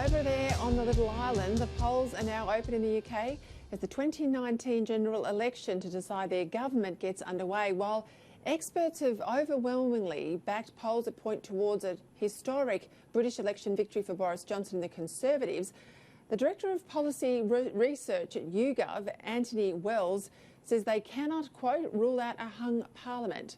over there on the little island, the polls are now open in the UK as the 2019 general election to decide their government gets underway. While experts have overwhelmingly backed polls that point towards a historic British election victory for Boris Johnson and the Conservatives, the Director of Policy Research at YouGov, Anthony Wells, says they cannot, quote, rule out a hung parliament.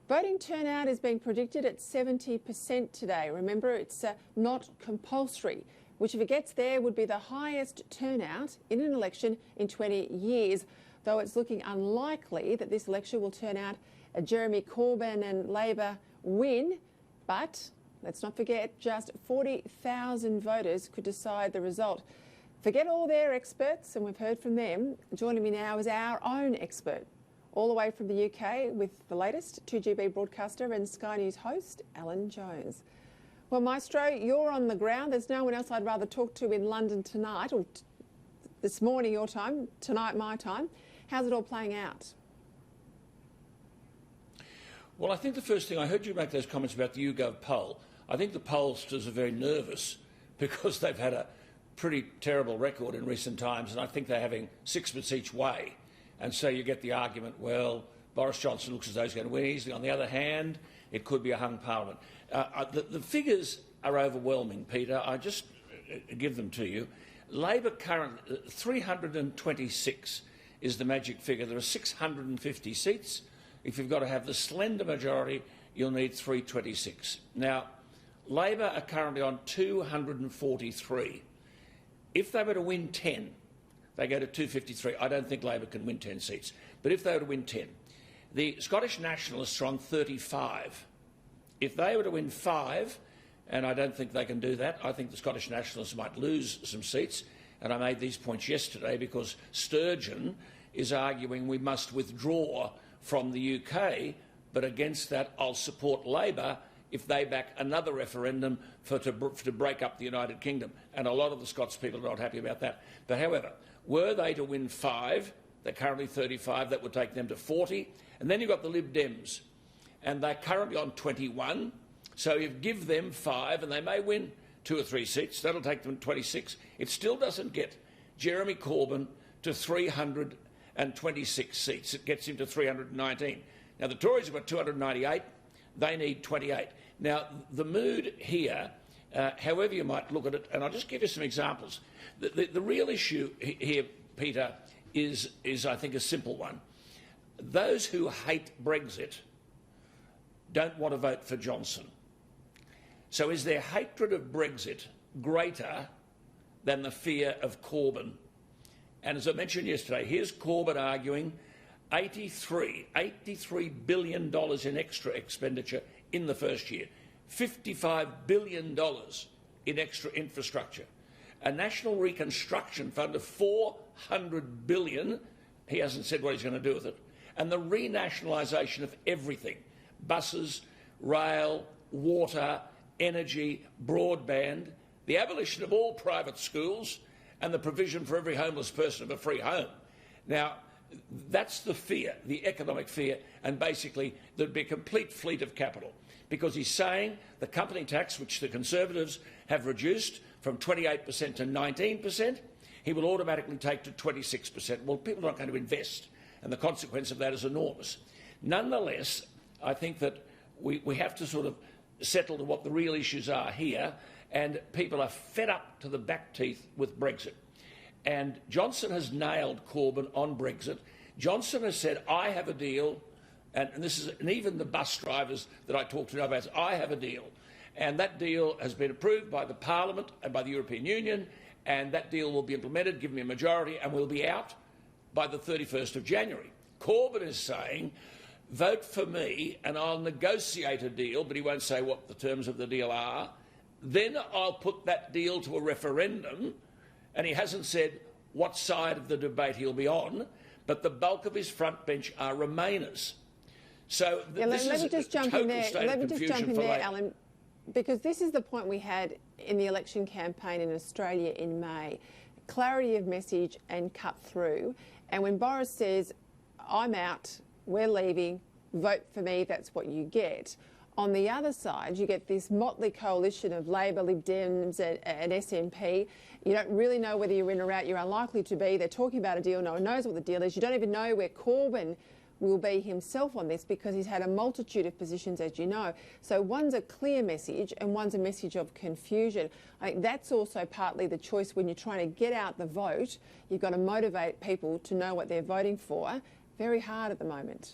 Voting turnout is being predicted at 70% today. Remember, it's not compulsory, which if it gets there would be the highest turnout in an election in 20 years, though it's looking unlikely that this election will turn out a Jeremy Corbyn and Labor win. But let's not forget, just 40,000 voters could decide the result. Forget all their experts, and we've heard from them. Joining me now is our own expert, all the way from the UK with the latest, 2GB broadcaster and Sky News host, Alan Jones. Well, Maestro, you're on the ground. There's no one else I'd rather talk to in London tonight, or this morning your time, tonight my time. How's it all playing out? Well, I think the first thing, I heard you make those comments about the YouGov poll. I think the pollsters are very nervous because they've had a pretty terrible record in recent times, and I think they're having sixpence each way. And so you get the argument, well, Boris Johnson looks as though he's going to win easily. On the other hand, it could be a hung parliament. The figures are overwhelming, Peter. I just give them to you. Labor currently, 326 is the magic figure. There are 650 seats. If you've got to have the slender majority, you'll need 326. Now, Labor are currently on 243. If they were to win 10, they go to 253. I don't think Labor can win 10 seats. But if they were to win 10, the Scottish Nationalists are on 35. If they were to win 5, and I don't think they can do that, I think the Scottish Nationalists might lose some seats. And I made these points yesterday because Sturgeon is arguing we must withdraw from the UK, but against that I'll support Labor if they back another referendum to break up the United Kingdom. And a lot of the Scots people are not happy about that. But however, were they to win 5, they're currently 35, that would take them to 40. And then you've got the Lib Dems, and they're currently on 21. So you give them 5, and they may win 2 or 3 seats. That'll take them to 26. It still doesn't get Jeremy Corbyn to 326 seats. It gets him to 319. Now, the Tories have got 298. They need 28. Now, the mood here, however you might look at it, and I'll just give you some examples. The real issue here, Peter, is I think a simple one. Those who hate Brexit don't want to vote for Johnson. So is their hatred of Brexit greater than the fear of Corbyn? And as I mentioned yesterday, here's Corbyn arguing $83 billion in extra expenditure in the first year, $55 billion in extra infrastructure, a national reconstruction fund of $400 billion. He hasn't said what he's going to do with it, and the renationalisation of everything: buses, rail, water, energy, broadband, the abolition of all private schools, and the provision for every homeless person of a free home. Now, that's the fear, the economic fear, and basically there'd be a complete fleet of capital, because he's saying the company tax, which the Conservatives have reduced from 28% to 19%, he will automatically take to 26%. Well, people are not going to invest, and the consequence of that is enormous. Nonetheless, I think that we have to sort of settle to what the real issues are here, and people are fed up to the back teeth with Brexit. And Johnson has nailed Corbyn on Brexit. Johnson has said, I have a deal, and even the bus drivers that I talked to know about, I have a deal. And that deal has been approved by the Parliament and by the European Union, and that deal will be implemented, give me a majority, and we'll be out by the 31st of January. Corbyn is saying, vote for me and I'll negotiate a deal, but he won't say what the terms of the deal are. Then I'll put that deal to a referendum, and he hasn't said what side of the debate he'll be on, but the bulk of his front bench are Remainers. So this is a total state of confusion for Labor. Alan, because this is the point we had in the election campaign in Australia in May. Clarity of message and cut through. And when Boris says, I'm out, we're leaving, vote for me, that's what you get, On the other side, you get this motley coalition of Labor, Lib Dems and SNP. You don't really know whether you're in or out. You're unlikely to be. They're talking about a deal. No one knows what the deal is. You don't even know where Corbyn will be himself on this because he's had a multitude of positions, as you know. So one's a clear message and one's a message of confusion. I think that's also partly the choice when you're trying to get out the vote. You've got to motivate people to know what they're voting for. Very hard at the moment.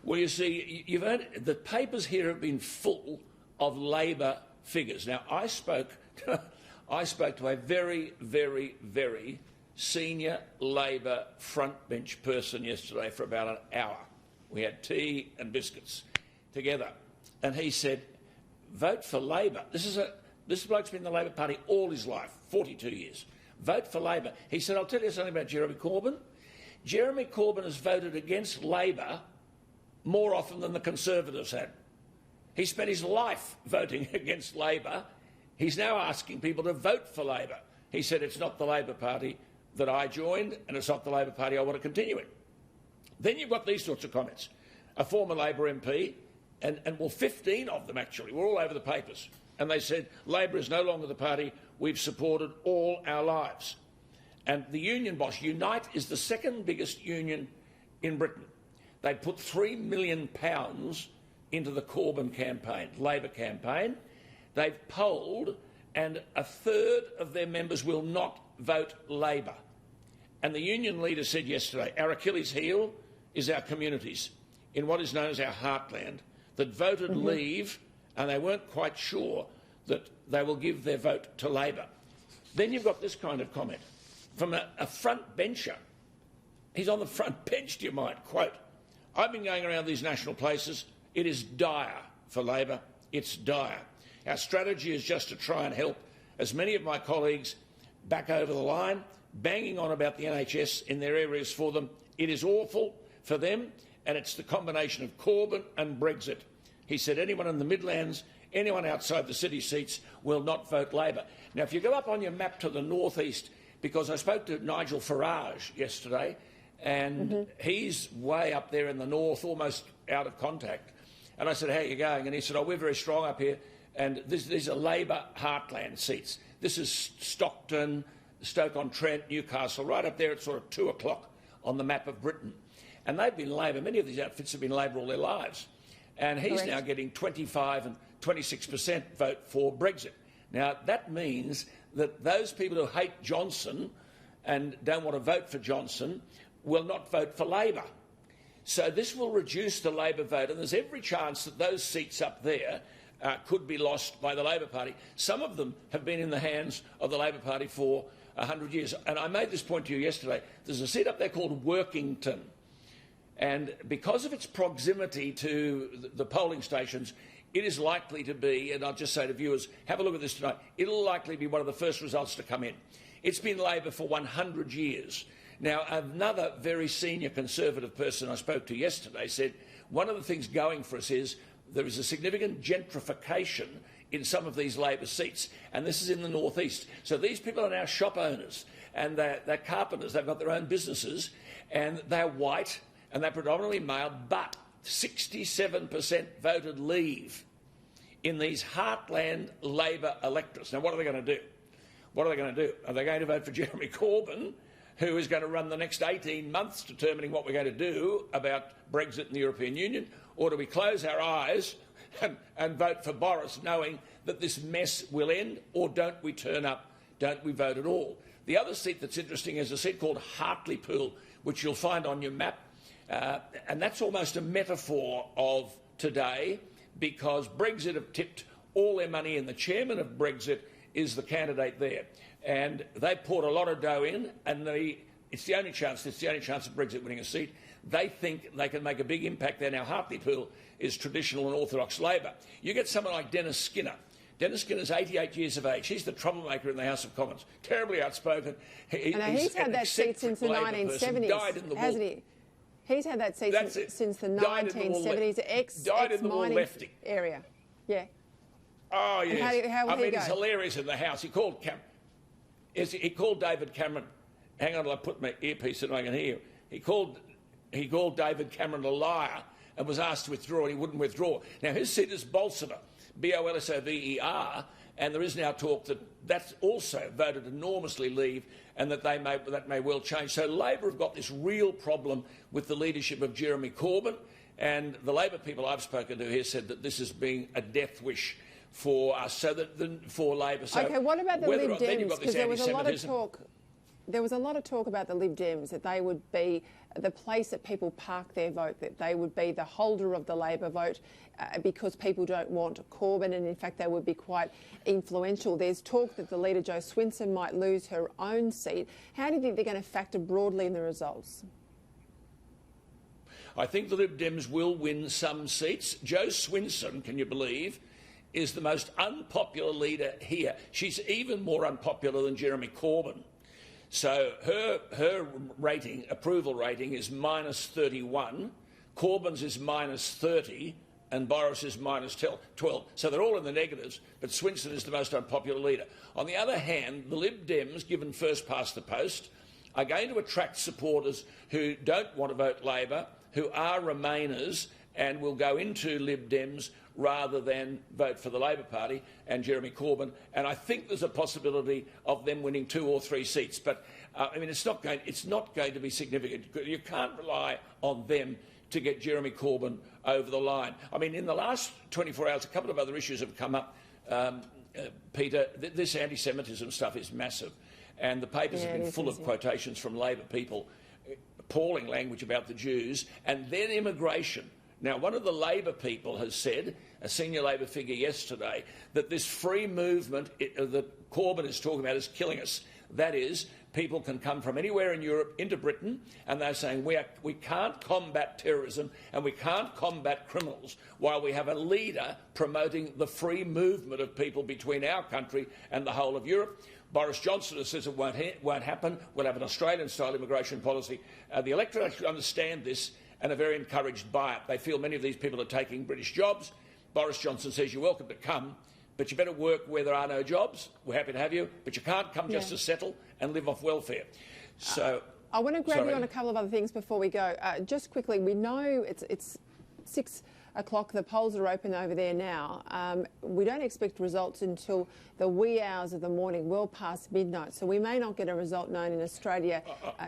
Well, you see, you've heard the papers here have been full of Labor figures. Now, I spoke to a very, very, very senior Labor frontbench person yesterday for about an hour. We had tea and biscuits together, and he said, "Vote for Labor." This bloke's been in the Labor Party all his life, 42 years. Vote for Labor. He said, "I'll tell you something about Jeremy Corbyn. Jeremy Corbyn has voted against Labor more often than the Conservatives had. He spent his life voting against Labor. He's now asking people to vote for Labor." He said, "It's not the Labor Party that I joined, and it's not the Labor Party I want to continue in." Then you've got these sorts of comments. A former Labor MP, and well, 15 of them actually, were all over the papers, and they said, "Labor is no longer the party we've supported all our lives." And the union boss, Unite, is the second biggest union in Britain. They put £3 million into the Corbyn campaign, Labor campaign. They've polled, and a third of their members will not vote Labor. And the union leader said yesterday, "Our Achilles heel is our communities in what is known as our heartland that voted Leave, and they weren't quite sure that they will give their vote to Labor." Then you've got this kind of comment from a front bencher. He's on the front bench, do you mind? Quote, "I've been going around these national places. It is dire for Labor. It's dire. Our strategy is just to try and help as many of my colleagues back over the line, banging on about the NHS in their areas for them. It is awful for them, and it's the combination of Corbyn and Brexit." He said anyone in the Midlands, anyone outside the city seats will not vote Labor. Now, if you go up on your map to the northeast, because I spoke to Nigel Farage yesterday, and he's way up there in the north, almost out of contact. And I said, "How are you going?" And he said, "Oh, we're very strong up here, and these are Labor heartland seats. This is Stockton, Stoke-on-Trent, Newcastle, right up there at sort of 2 o'clock on the map of Britain." And they've been Labor. Many of these outfits have been Labor all their lives. And he's now getting 25 and 26% vote for Brexit. Now, that means that those people who hate Johnson and don't want to vote for Johnson will not vote for Labor. So this will reduce the Labor vote, and there's every chance that those seats up there could be lost by the Labor Party. Some of them have been in the hands of the Labor Party for 100 years. And I made this point to you yesterday. There's a seat up there called Workington. And because of its proximity to the polling stations, it is likely to be, and I'll just say to viewers, have a look at this tonight, it'll likely be one of the first results to come in. It's been Labor for 100 years. Now, another very senior Conservative person I spoke to yesterday said one of the things going for us is there is a significant gentrification in some of these Labor seats, and this is in the northeast. So these people are now shop owners, and they're carpenters. They've got their own businesses, and they're white, and they're predominantly male, but 67% voted Leave in these heartland Labor electorates. Now, what are they going to do? What are they going to do? Are they going to vote for Jeremy Corbyn, who is going to run the next 18 months determining what we're going to do about Brexit and the European Union? Or do we close our eyes and vote for Boris, knowing that this mess will end? Or don't we turn up, don't we vote at all? The other seat that's interesting is a seat called Hartlepool, which you'll find on your map. And that's almost a metaphor of today, because Brexit have tipped all their money in. The chairman of Brexit is the candidate there. And they poured a lot of dough in, and it's the only chance of Brexit winning a seat. They think they can make a big impact there. Now, Hartlepool is traditional and orthodox Labor. You get someone like Dennis Skinner. Dennis Skinner's 88 years of age. He's the troublemaker in the House of Commons. Terribly outspoken. He's had that seat since the 1970s, hasn't he? He's had that seat since the 1970s, ex-mining area. Yeah. Oh, yes. How will he go? It's hilarious in the House. He called David Cameron. Hang on till I put my earpiece in and I can hear you. He called David Cameron a liar and was asked to withdraw, and he wouldn't withdraw. Now, his seat is Bolsover, B-O-L-S-O-V-E-R, and there is now talk that that's also voted enormously leave and that that may well change. So Labor have got this real problem with the leadership of Jeremy Corbyn, and the Labor people I've spoken to here said that this is being a death wish for us, for Labor. So OK, what about the Lib Dems? Because there was a lot of talk. There was a lot of talk about the Lib Dems, that they would be the place that people park their vote, that they would be the holder of the Labor vote because people don't want Corbyn, and in fact they would be quite influential. There's talk that the leader, Jo Swinson, might lose her own seat. How do you think they're going to factor broadly in the results? I think the Lib Dems will win some seats. Jo Swinson, can you believe, is the most unpopular leader here. She's even more unpopular than Jeremy Corbyn. So her rating, approval rating, is -31, Corbyn's is -30, and Boris is -12. So they're all in the negatives, but Swinson is the most unpopular leader. On the other hand, the Lib Dems, given first past the post, are going to attract supporters who don't want to vote Labor, who are Remainers, and will go into Lib Dems rather than vote for the Labor Party and Jeremy Corbyn. And I think there's a possibility of them winning 2 or 3 seats. But, I mean, it's not going to be significant. You can't rely on them to get Jeremy Corbyn over the line. I mean, in the last 24 hours, a couple of other issues have come up, Peter. This anti-Semitism stuff is massive. And the papers have been full of quotations from Labor people, appalling language about the Jews, and then immigration. Now, one of the Labor people has said, a senior Labor figure yesterday, that this free movement that Corbyn is talking about is killing us. That is, people can come from anywhere in Europe into Britain, and they're saying we can't combat terrorism and we can't combat criminals while we have a leader promoting the free movement of people between our country and the whole of Europe. Boris Johnson says it won't happen. We'll have an Australian-style immigration policy. The electorate actually understand this and are very encouraged by it. They feel many of these people are taking British jobs. Boris Johnson says you're welcome to come, but you better work where there are no jobs. We're happy to have you, but you can't come just to settle and live off welfare. So I want to grab you on a couple of other things before we go. Just quickly, we know it's 6 o'clock. The polls are open over there now. We don't expect results until the wee hours of the morning, well past midnight. So we may not get a result known in Australia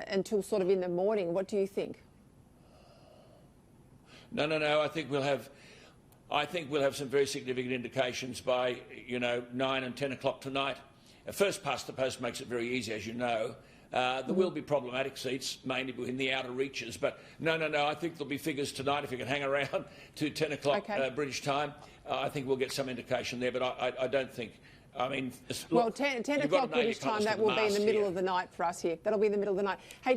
until sort of in the morning. What do you think? No. I think we'll have some very significant indications by 9 and 10 o'clock tonight. First past the post makes it very easy, as you know. There will be problematic seats, mainly in the outer reaches. But no. I think there'll be figures tonight if you can hang around to 10 o'clock British time. I think we'll get some indication there. But I don't think. I mean, well, 10 o'clock British time. That will be in the middle of the night for us here. That'll be in the middle of the night. Hey.